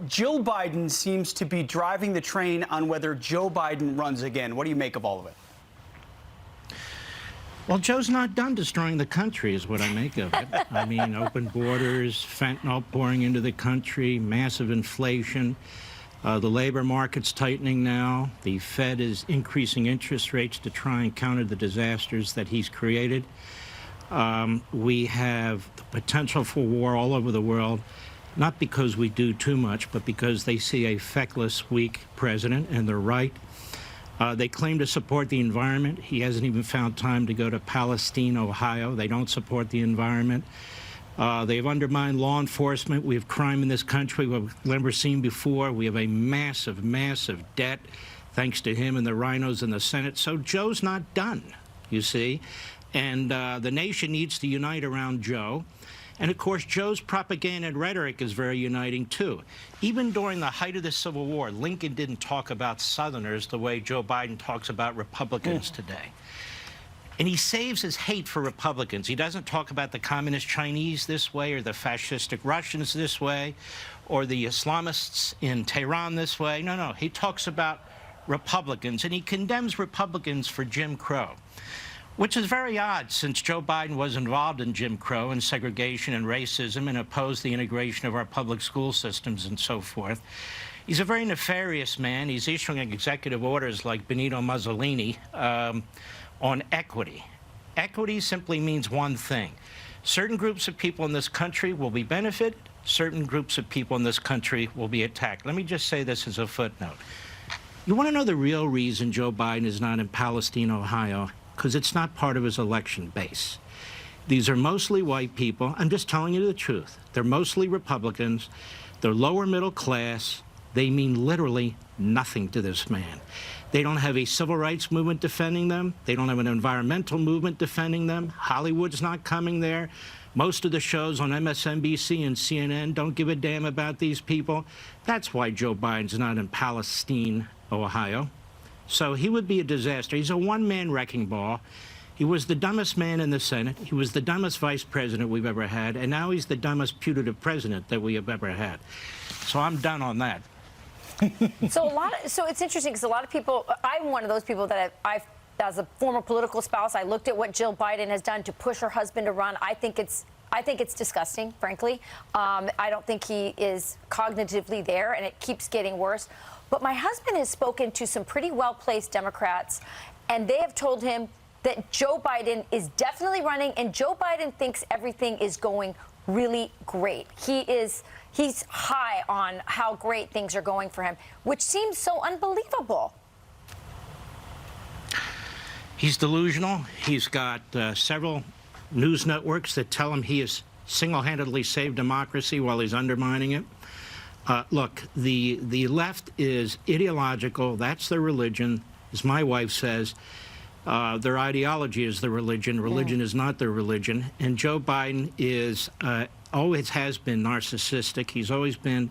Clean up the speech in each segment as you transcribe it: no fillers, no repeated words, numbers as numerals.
Jill Biden seems to be driving the train on whether Joe Biden runs again. What do you make of all of it? Well, Joe's not done destroying the country, is what I make of it. I mean, open borders, fentanyl pouring into the country, massive inflation. The labor market's tightening now. The Fed is increasing interest rates to try and counter the disasters that he's created. We have the potential for war all over the world, not because we do too much, but because they see a feckless, weak president, and they're right. They claim to support the environment. He hasn't even found time to go to Palestine, Ohio. They don't support the environment. They've undermined law enforcement. We have crime in this country we've never seen before. We have a massive, massive debt, thanks to him and the rhinos in the Senate. So Joe's not done, you see. And the nation needs to unite around Joe. And, of course, Joe's propaganda and rhetoric is very uniting, too. Even during the height of the Civil War, Lincoln didn't talk about Southerners the way Joe Biden talks about Republicans today. And he saves his hate for Republicans. He doesn't talk about the communist Chinese this way or the fascistic Russians this way or the Islamists in Tehran this way. No, no. He talks about Republicans, and he condemns Republicans for Jim Crow, which is very odd since Joe Biden was involved in Jim Crow and segregation and racism and opposed the integration of our public school systems and so forth. He's a very nefarious man. He's issuing executive orders like Benito Mussolini on equity. Equity simply means one thing. Certain groups of people in this country will be benefited. Certain groups of people in this country will be attacked. Let me just say this as a footnote. You want to know the real reason Joe Biden is not in Palestine, Ohio? Because it's not part of his election base. These are mostly white people. I'm just telling you the truth. They're mostly Republicans. They're lower middle class. They mean literally nothing to this man. They don't have a civil rights movement defending them. They don't have an environmental movement defending them. Hollywood's not coming there. Most of the shows on MSNBC and CNN don't give a damn about these people. That's why Joe Biden's not in Palestine, Ohio. So he would be a disaster. He's a one-man wrecking ball. He was the dumbest man in the Senate. He was the dumbest vice president we've ever had. And now he's the dumbest putative president that we have ever had. So I'm done on that. So it's interesting because a lot of people, I'm one of those people that I've as a former political spouse, I looked at what Jill Biden has done to push her husband to run. I think it's disgusting, frankly. I don't think he is cognitively there, and it keeps getting worse. But my husband has spoken to some pretty well-placed Democrats, and they have told him that Joe Biden is definitely running, and Joe Biden thinks everything is going really great. He's high on how great things are going for him, which seems so unbelievable. He's delusional. He's got several news networks that tell him he has single-handedly saved democracy while he's undermining it. Look, the left is ideological. That's their religion. As my wife says, their ideology is their religion. Religion is not their religion. And Joe Biden is always has been narcissistic. He's always been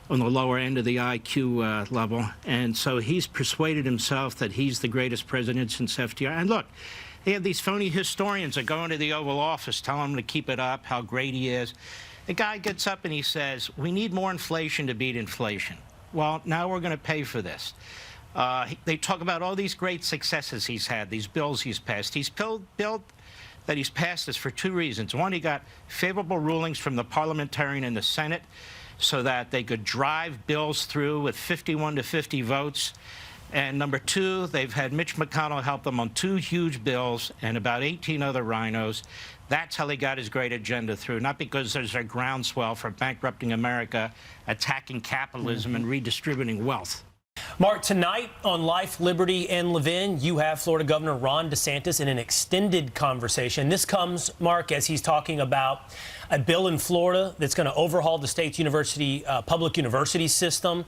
on the lower end of the IQ level. And so he's persuaded himself that he's the greatest president since FDR. And look, they have these phony historians that go into the Oval Office, tell him to keep it up, how great he is. The guy gets up and he says, we need more inflation to beat inflation. Well, now we're going to pay for this. They talk about all these great successes he's had, these bills he's passed. He's built that he's passed this for two reasons. One, he got favorable rulings from the parliamentarian in the Senate so that they could drive bills through with 51 to 50 votes. And number two, they've had Mitch McConnell help them on two huge bills and about 18 other rhinos. That's how they got his great agenda through, not because there's a groundswell for bankrupting America, attacking capitalism, and redistributing wealth. Mark, tonight on Life, Liberty, and Levin, you have Florida Governor Ron DeSantis in an extended conversation. This comes, Mark, as he's talking about a bill in Florida that's going to overhaul the state's public university system,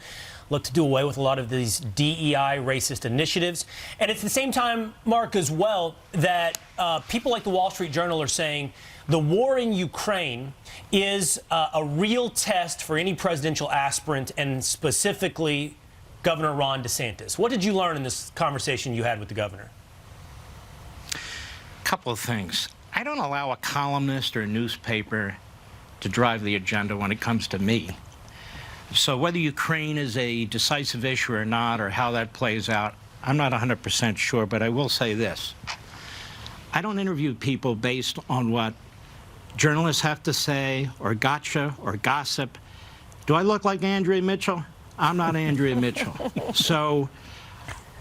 look to do away with a lot of these DEI racist initiatives. And at the same time, Mark, as well, that people like the Wall Street Journal are saying the war in Ukraine is a real test for any presidential aspirant, and specifically Governor Ron DeSantis. What did you learn in this conversation you had with the governor? A couple of things. I don't allow a columnist or a newspaper to drive the agenda when it comes to me. So whether Ukraine is a decisive issue or not, or how that plays out, I'm not 100% sure, but I will say this. I don't interview people based on what journalists have to say, or gotcha, or gossip. Do I look like Andrea Mitchell? I'm not Andrea Mitchell. So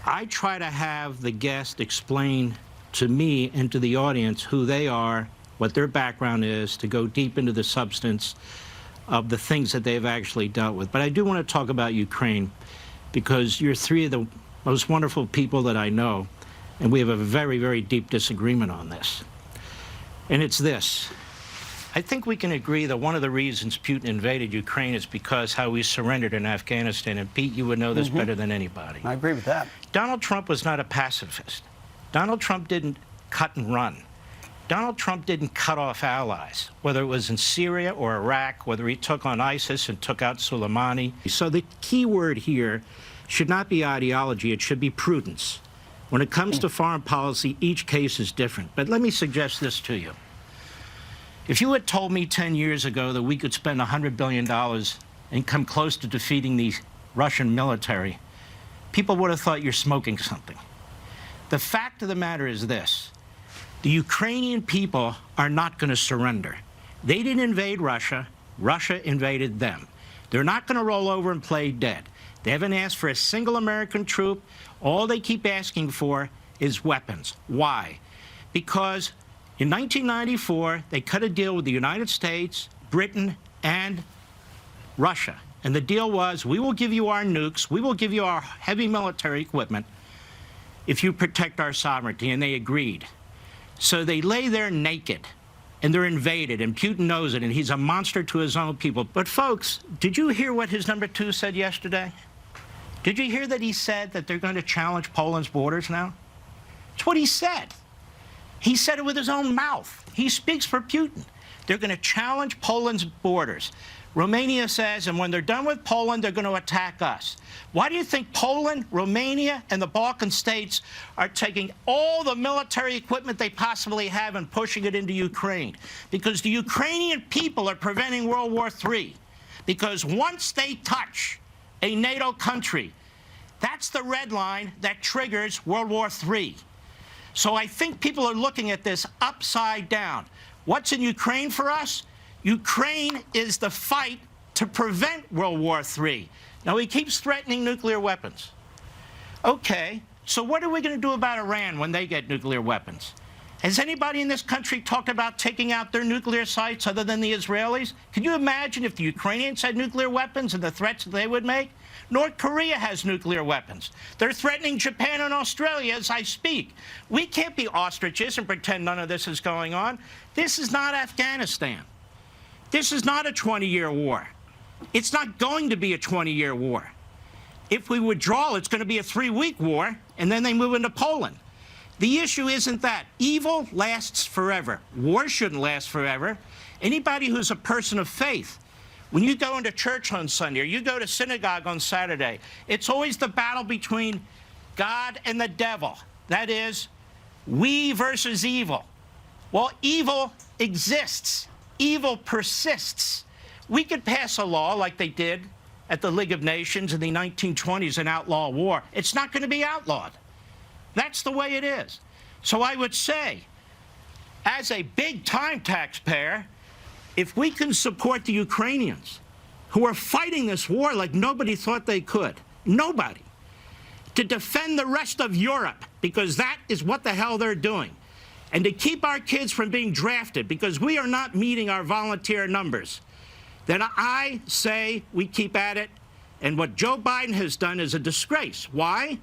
I try to have the guest explain to me and to the audience who they are, what their background is, to go deep into the substance of the things that they've actually dealt with. But I do want to talk about Ukraine, because you're three of the most wonderful people that I know, and we have a very, very deep disagreement on this. And it's this. I think we can agree that one of the reasons Putin invaded Ukraine is because how we surrendered in Afghanistan. And Pete, you would know this better than anybody. I agree with that. Donald Trump was not a pacifist. Donald Trump didn't cut and run. Donald Trump didn't cut off allies, whether it was in Syria or Iraq, whether he took on ISIS and took out Soleimani. So the key word here should not be ideology, it should be prudence. When it comes to foreign policy, each case is different. But let me suggest this to you. If you had told me 10 years ago that we could spend $100 billion and come close to defeating the Russian military, people would have thought you're smoking something. The fact of the matter is this. The Ukrainian people are not going to surrender. They didn't invade Russia. Russia invaded them. They're not going to roll over and play dead. They haven't asked for a single American troop. All they keep asking for is weapons. Why? Because in 1994, they cut a deal with the United States, Britain, and Russia. And the deal was, we will give you our nukes, we will give you our heavy military equipment if you protect our sovereignty. And they agreed. So they lay there naked, and they're invaded, and Putin knows it, and he's a monster to his own people. But folks, did you hear what his number two said yesterday? Did you hear that he said that they're going to challenge Poland's borders now? It's what he said. He said it with his own mouth. He speaks for Putin. They're going to challenge Poland's borders. Romania says, and when they're done with Poland, they're going to attack us. Why do you think Poland, Romania, and the Balkan states are taking all the military equipment they possibly have and pushing it into Ukraine? Because the Ukrainian people are preventing World War III. Because once they touch a NATO country, that's the red line that triggers World War III. So I think people are looking at this upside down. What's in Ukraine for us? Ukraine is the fight to prevent World War III. Now, he keeps threatening nuclear weapons. Okay, so what are we going to do about Iran when they get nuclear weapons? Has anybody in this country talked about taking out their nuclear sites other than the Israelis? Can you imagine if the Ukrainians had nuclear weapons and the threats that they would make? North Korea has nuclear weapons. They're threatening Japan and Australia as I speak. We can't be ostriches and pretend none of this is going on. This is not Afghanistan. This is not a 20-year war. It's not going to be a 20-year war. If we withdraw, it's going to be a 3-week war, and then they move into Poland. The issue isn't that. Evil lasts forever. War shouldn't last forever. Anybody who's a person of faith, when you go into church on Sunday or you go to synagogue on Saturday, it's always the battle between God and the devil. That is, we versus evil. Well, evil exists. Evil persists. We could pass a law like they did at the League of Nations in the 1920s and outlaw war. It's not going to be outlawed. That's the way it is. So I would say, as a big-time taxpayer, if we can support the Ukrainians, who are fighting this war like nobody thought they could, nobody, to defend the rest of Europe, because that is what the hell they're doing, and to keep our kids from being drafted because we are not meeting our volunteer numbers, then I say we keep at it. And what Joe Biden has done is a disgrace. Why?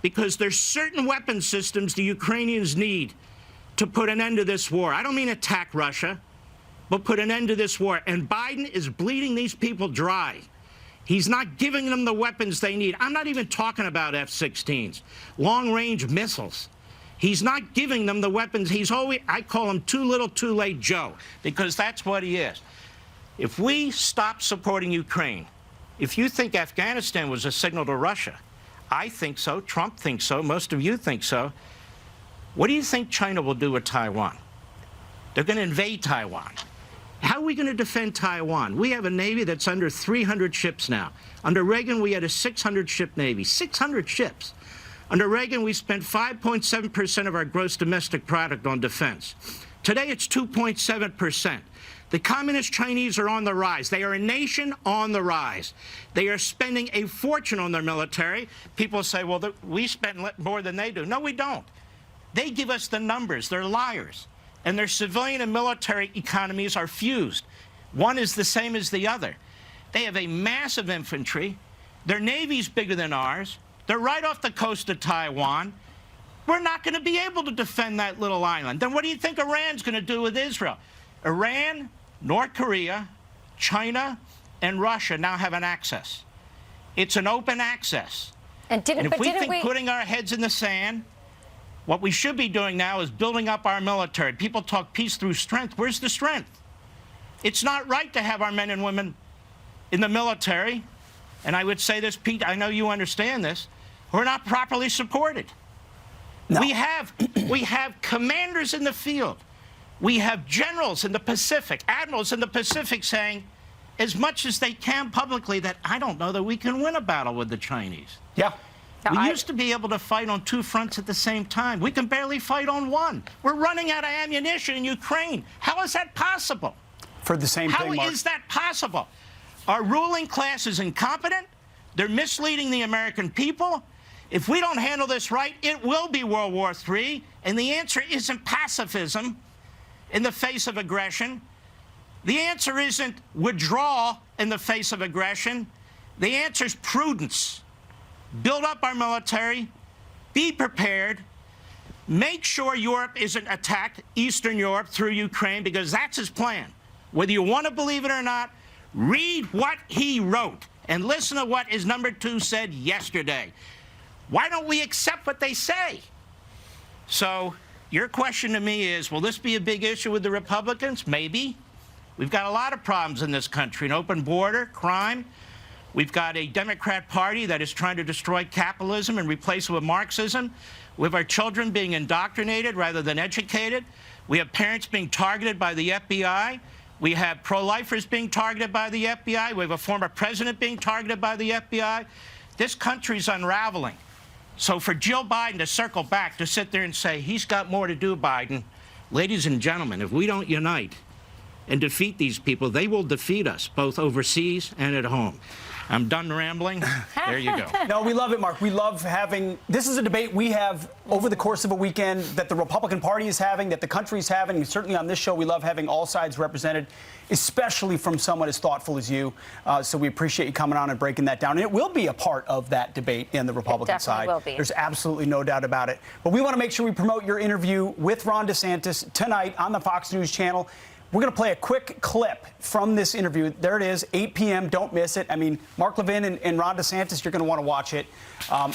Because there's certain weapon systems the Ukrainians need to put an end to this war. I don't mean attack Russia, but put an end to this war. And Biden is bleeding these people dry. He's not giving them the weapons they need. I'm not even talking about F-16s, long-range missiles. He's not giving them the weapons. He's always, I call him too little, too late Joe, because that's what he is. If we stop supporting Ukraine, if you think Afghanistan was a signal to Russia, I think so, Trump thinks so, most of you think so, what do you think China will do with Taiwan? They're going to invade Taiwan. How are we going to defend Taiwan? We have a Navy that's under 300 ships now. Under Reagan, we had a 600-ship Navy. 600 ships. Under Reagan, we spent 5.7% of our gross domestic product on defense. Today, it's 2.7%. The Communist Chinese are on the rise. They are a nation on the rise. They are spending a fortune on their military. People say, well, we spend more than they do. No, we don't. They give us the numbers. They're liars. And their civilian and military economies are fused. One is the same as the other. They have a massive infantry. Their navy's bigger than ours. They're right off the coast of Taiwan. We're not going to be able to defend that little island. Then what do you think Iran's going to do with Israel? Iran, North Korea, China, and Russia now have an access. It's an open access. And if we think putting our heads in the sand, what we should be doing now is building up our military. People talk peace through strength. Where's the strength? It's not right to have our men and women in the military, and I would say this, Pete, I know you understand this, who are not properly supported. No. We have commanders in the field. We have generals in the Pacific, admirals in the Pacific saying, as much as they can publicly, that I don't know that we can win a battle with the Chinese. Yeah. We used to be able to fight on two fronts at the same time. We can barely fight on one. We're running out of ammunition in Ukraine. How is that possible? For the same thing, Mark. How is that possible? Our ruling class is incompetent. They're misleading the American people. If we don't handle this right, it will be World War III. And the answer isn't pacifism in the face of aggression. The answer isn't withdrawal in the face of aggression. The answer is prudence. Build up our military, be prepared, make sure Europe isn't attacked, Eastern Europe, through Ukraine, because that's his plan. Whether you want to believe it or not, read what he wrote and listen to what his number 2 said yesterday. Why don't we accept what they say? So your question to me is, will this be a big issue with the Republicans? Maybe. We've got a lot of problems in this country, an open border, crime. We've got a Democrat Party that is trying to destroy capitalism and replace it with Marxism. We have our children being indoctrinated rather than educated. We have parents being targeted by the FBI. We have pro-lifers being targeted by the FBI. We have a former president being targeted by the FBI. This country's unraveling. So for Jill Biden to circle back, to sit there and say, he's got more to do, Biden, ladies and gentlemen, if we don't unite and defeat these people, they will defeat us, both overseas and at home. I'm done rambling. There you go. No, we love it, Mark. We love having, this is a debate we have over the course of a weekend that the Republican Party is having, that the country is having, and certainly on this show we love having all sides represented, especially from someone as thoughtful as you. So we appreciate you coming on and breaking that down. And it will be a part of that debate in the Republican side. Will be. There's absolutely no doubt about it. But we want to make sure we promote your interview with Ron DeSantis tonight on the Fox News channel. We're going to play a quick clip from this interview. There it is, 8 p.m. Don't miss it. I mean, Mark Levin and Ron DeSantis, you're going to want to watch it.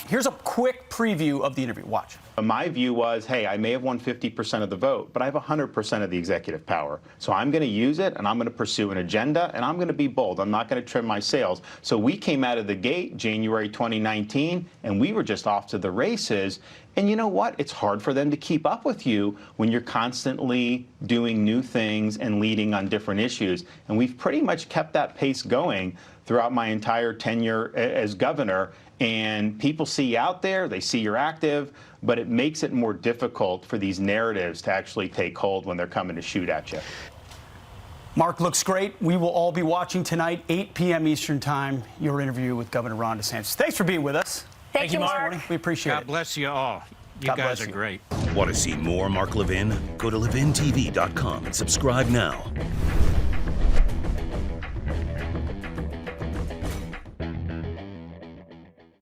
Here's a quick preview of the interview. Watch. My view was, hey, I may have won 50% of the vote, but I have 100% of the executive power. So I'm going to use it, and I'm going to pursue an agenda, and I'm going to be bold. I'm not going to trim my sails. So we came out of the gate January 2019, and we were just off to the races. And you know what? It's hard for them to keep up with you when you're constantly doing new things and leading on different issues. And we've pretty much kept that pace going throughout my entire tenure as governor. And people see you out there, they see you're active, but it makes it more difficult for these narratives to actually take hold when they're coming to shoot at you. Mark, looks great. We will all be watching tonight, 8 p.m. Eastern Time, your interview with Governor Ron DeSantis. Thanks for being with us. Thank you, Mark. We appreciate it. God bless you all. You guys are great. Want to see more Mark Levin? Go to levintv.com and subscribe now.